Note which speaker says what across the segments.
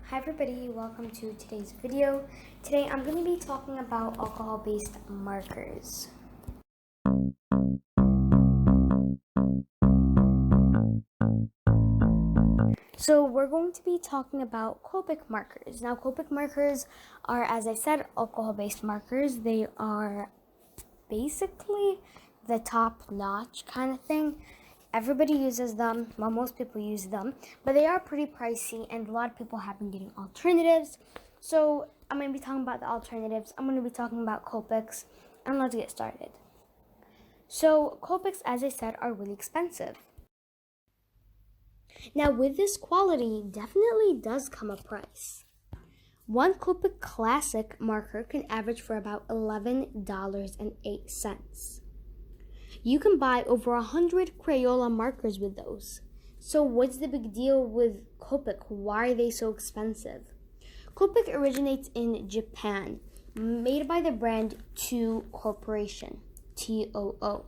Speaker 1: Hi everybody, welcome to today's video. Today I'm going to be talking about alcohol-based markers. So we're going to be talking about COPICS markers. Now COPICS markers are, as I said, alcohol-based markers. They are basically the top-notch kind of thing. Everybody uses them, well, most people use them, but they are pretty pricey and a lot of people have been getting alternatives. So I'm going to be talking about the alternatives. I'm going to be talking about COPICS, and let's get started. So COPICS, as I said, are really expensive. Now with this quality, definitely does come a price. One COPICS Classic marker can average for about $11.08. You can buy over 100 Crayola markers with those. So what's the big deal with COPICS? Why are they so expensive? COPICS originates in Japan, made by the brand TOO Corporation, TOO.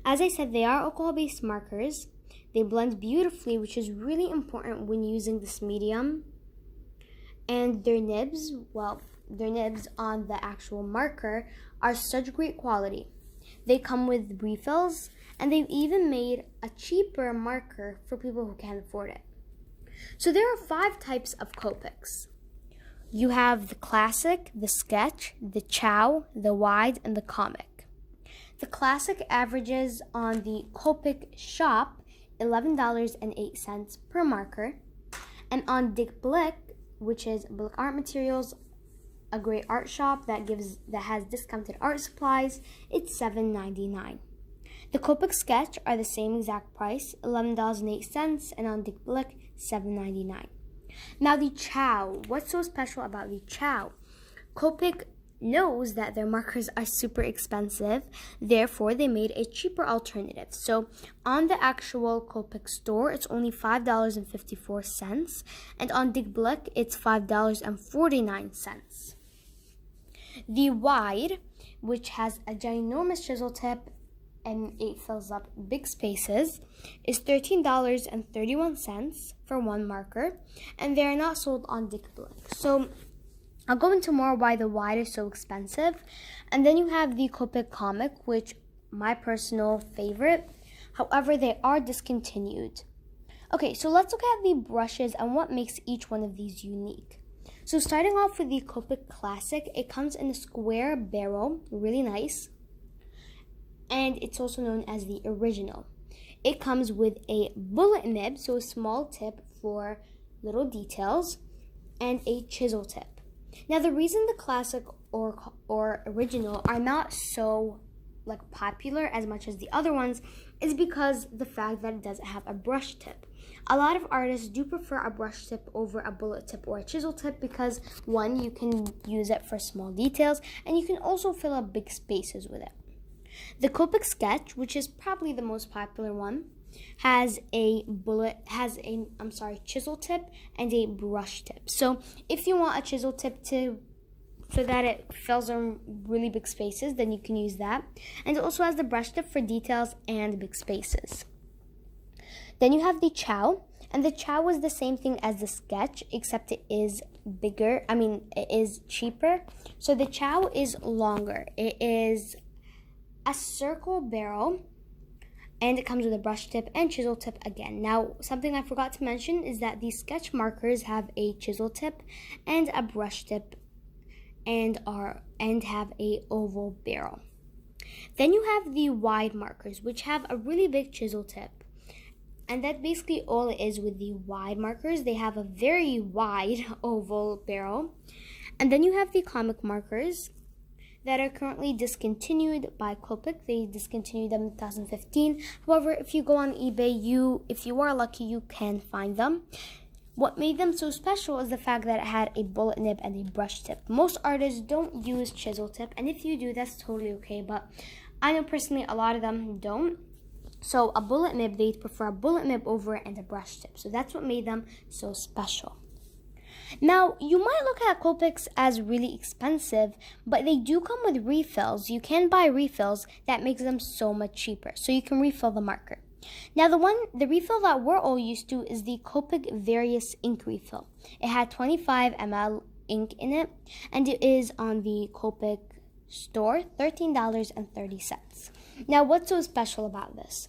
Speaker 1: As I said, they are alcohol-based markers. They blend beautifully, which is really important when using this medium. And their nibs on the actual marker are such great quality. They come with refills, and they've even made a cheaper marker for people who can't afford it. So there are 5 types of COPICS. You have the Classic, the Sketch, the Chow, the Wide, and the Comic. The Classic averages on the COPICS shop $11.08 per marker, and on Dick Blick, which is Blick Art Materials, a great art shop that has discounted art supplies, it's $7.99. The COPICS Sketch are the same exact price, $11.08, and on Dick Blick, $7.99. Now the Chow, what's so special about the Chow? COPICS knows that their markers are super expensive, therefore they made a cheaper alternative. So on the actual COPICS store, it's only $5.54, and on Dick Blick, it's $5.49. The Wide, which has a ginormous chisel tip and it fills up big spaces, is $13.31 for one marker, and they are not sold on Dick Blick. So I'll go into more why the Wide is so expensive. And then you have the COPICS Comic, which my personal favorite. However, they are discontinued. Okay, so let's look at the brushes and what makes each one of these unique. So starting off with the COPICS Classic, it comes in a square barrel, really nice. And it's also known as the original. It comes with a bullet nib, so a small tip for little details, and a chisel tip. Now the reason the Classic or original are not so popular as much as the other ones is because the fact that it doesn't have a brush tip. A lot of artists do prefer a brush tip over a bullet tip or a chisel tip because, one, you can use it for small details, and you can also fill up big spaces with it. The COPICS Sketch, which is probably the most popular one, has a chisel tip and a brush tip. So if you want a chisel tip so that it fills in really big spaces, then you can use that. And it also has the brush tip for details and big spaces. Then you have the Chow, and the Chow is the same thing as the Sketch, except it is bigger. It is cheaper. So the Chow is longer. It is a circle barrel, and it comes with a brush tip and chisel tip again. Now, something I forgot to mention is that these Sketch markers have a chisel tip and a brush tip and have a oval barrel. Then you have the Wide markers, which have a really big chisel tip. And that's basically all it is with the Wide markers. They have a very wide oval barrel. And then you have the Comic markers that are currently discontinued by COPICS. They discontinued them in 2015. However, if you go on eBay, if you are lucky, you can find them. What made them so special is the fact that it had a bullet nib and a brush tip. Most artists don't use chisel tip, and if you do, that's totally okay, but I know personally a lot of them don't. So a bullet nib, they prefer a bullet nib over it and a brush tip. So that's what made them so special. Now, you might look at COPICS as really expensive, but they do come with refills. You can buy refills that makes them so much cheaper. So you can refill the marker. Now the refill that we're all used to is the Copic Various Ink refill. It had 25 ml ink in it, and it is on the Copic store, $13.30. Now what's so special about this?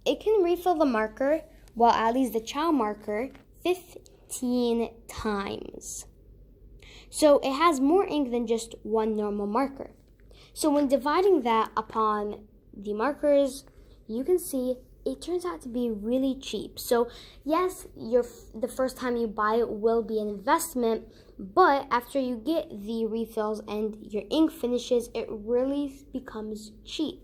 Speaker 1: It can refill the marker, well at least the Chow marker, 15 times. So it has more ink than just one normal marker. So when dividing that upon the markers, you can see it turns out to be really cheap. So yes, the first time you buy it will be an investment, but after you get the refills and your ink finishes, it really becomes cheap.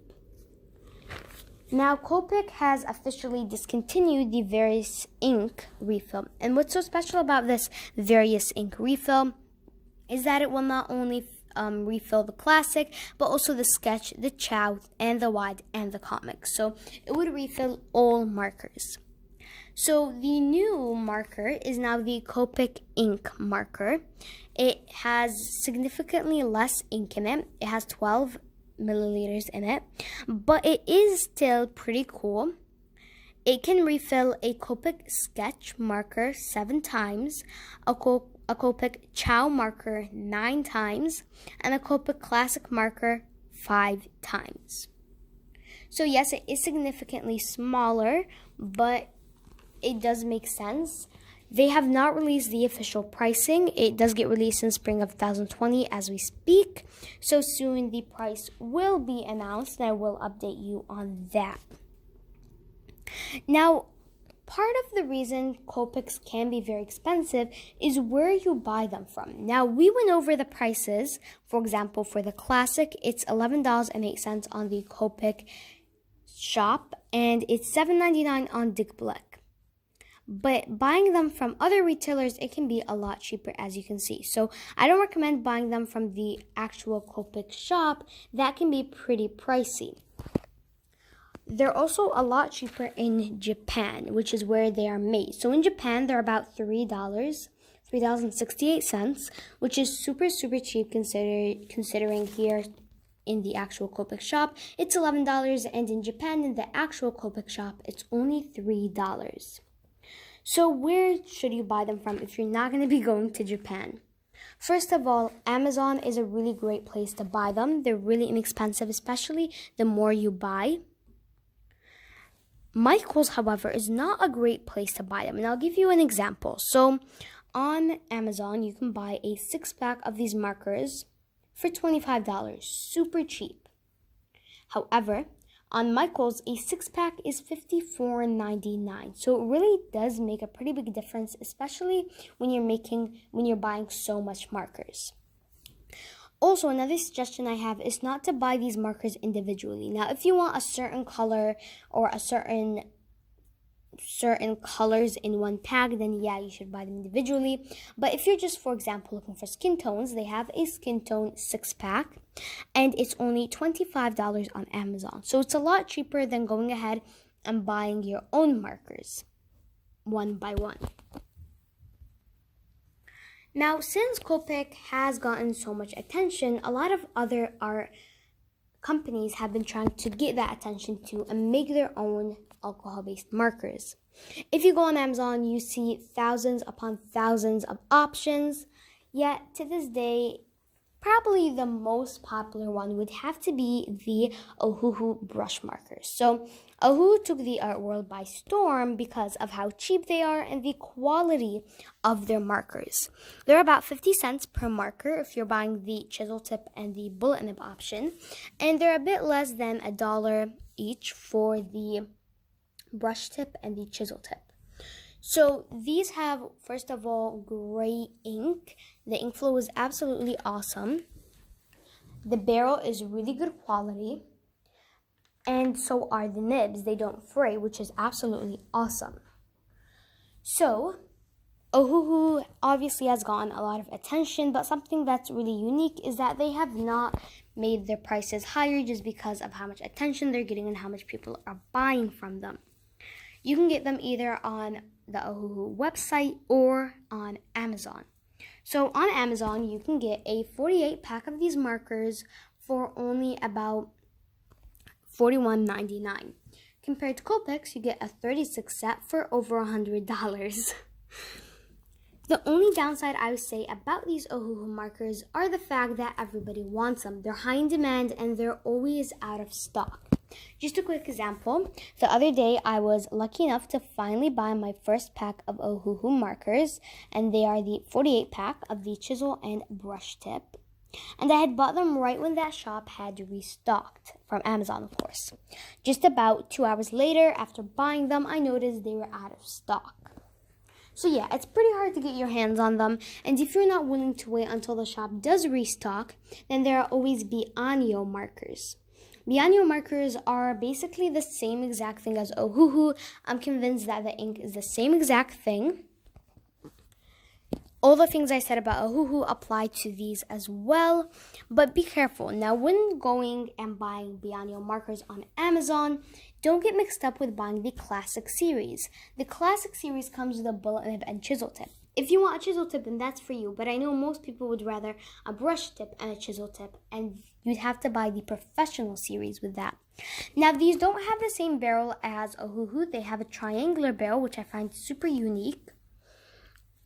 Speaker 1: Now, Copic has officially discontinued the Various Ink refill. And what's so special about this Various Ink refill is that it will not only refill the classic, but also the sketch, the chow, and the wide, and the comic. So it would refill all markers. So the new marker is now the Copic Ink marker. It has significantly less ink in it. It has 12 milliliters in it, but it is still pretty cool. It can refill a Copic sketch marker 7 times, a Copic chow marker 9 times, and a Copic classic marker 5 times. So yes, it is significantly smaller, but it does make sense. They have not released the official pricing. It does get released in spring of 2020 as we speak. So soon the price will be announced, and I will update you on that. Now, part of the reason Copics can be very expensive is where you buy them from. Now, we went over the prices. For example, for the classic, it's $11.08 on the Copic shop, and it's $7.99 on Dick Blick. But buying them from other retailers, it can be a lot cheaper, as you can see. So I don't recommend buying them from the actual Copic shop. That can be pretty pricey. They're also a lot cheaper in Japan, which is where they are made. So in Japan, they're about $3.68, which is super cheap considering here in the actual Copic shop, it's $11, and in Japan, in the actual Copic shop, it's only $3. So where should you buy them from if you're not going to be going to Japan? First of all, Amazon is a really great place to buy them. They're really inexpensive, especially the more you buy. Michael's, however, is not a great place to buy them, and I'll give you an example. So on Amazon, you can buy a 6-pack of these markers for $25, super cheap. However, on Michael's, a 6-pack is $54.99. So it really does make a pretty big difference, especially when you're buying so much markers. Also, another suggestion I have is not to buy these markers individually. Now, if you want a certain color or a certain colors in one pack, then yeah, you should buy them individually. But if you're just, for example, looking for skin tones, they have a skin tone 6-pack, and it's only $25 on Amazon. So it's a lot cheaper than going ahead and buying your own markers one by one. Now, since Copic has gotten so much attention, a lot of other art companies have been trying to get that attention too and make their own alcohol-based markers. If you go on Amazon, you see thousands upon thousands of options, yet to this day, probably the most popular one would have to be the Ohuhu brush markers. So Ohuhu took the art world by storm because of how cheap they are and the quality of their markers. They're about 50 cents per marker if you're buying the chisel tip and the bullet nib option, and they're a bit less than $1 each for the brush tip and the chisel tip. So these have, first of all, great ink. The ink flow is absolutely awesome. The barrel is really good quality. And so are the nibs. They don't fray, which is absolutely awesome. So Ohuhu obviously has gotten a lot of attention, but something that's really unique is that they have not made their prices higher just because of how much attention they're getting and how much people are buying from them. You can get them either on the Ohuhu website or on Amazon. So on Amazon, you can get a 48-pack of these markers for only about $41.99. Compared to COPICS, you get a 36 set for over $100. The only downside I would say about these Ohuhu markers are the fact that everybody wants them. They're high in demand and they're always out of stock. Just a quick example, the other day I was lucky enough to finally buy my first pack of Ohuhu markers, and they are the 48 pack of the chisel and brush tip. And I had bought them right when that shop had restocked, from Amazon of course. Just about 2 hours later, after buying them, I noticed they were out of stock. So yeah, it's pretty hard to get your hands on them, and if you're not willing to wait until the shop does restock, then there are always Bianyo markers. Bianyo markers are basically the same exact thing as Ohuhu. I'm convinced that the ink is the same exact thing. All the things I said about Ohuhu apply to these as well, but be careful. Now, when going and buying Bianyo markers on Amazon, don't get mixed up with buying the Classic series. The Classic series comes with a bullet nib and chisel tip. If you want a chisel tip, then that's for you, but I know most people would rather a brush tip and a chisel tip, and you'd have to buy the Professional series with that. Now, these don't have the same barrel as Ohuhu. They have a triangular barrel, which I find super unique.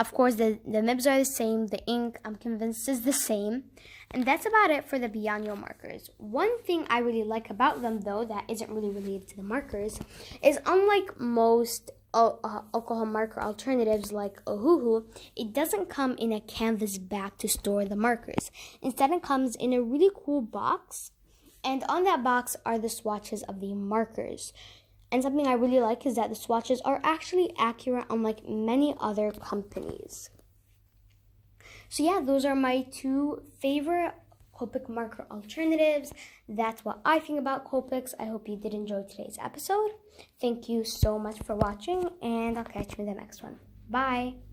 Speaker 1: Of course, the nibs are the same. The ink, I'm convinced, is the same. And that's about it for the Bianyo markers. One thing I really like about them, though, that isn't really related to the markers, is unlike most alcohol marker alternatives like Ohuhu, it doesn't come in a canvas bag to store the markers. Instead, it comes in a really cool box. And on that box are the swatches of the markers. And something I really like is that the swatches are actually accurate, unlike many other companies. So yeah, those are my two favorite Copic marker alternatives. That's what I think about Copics. I hope you did enjoy today's episode. Thank you so much for watching, and I'll catch you in the next one. Bye!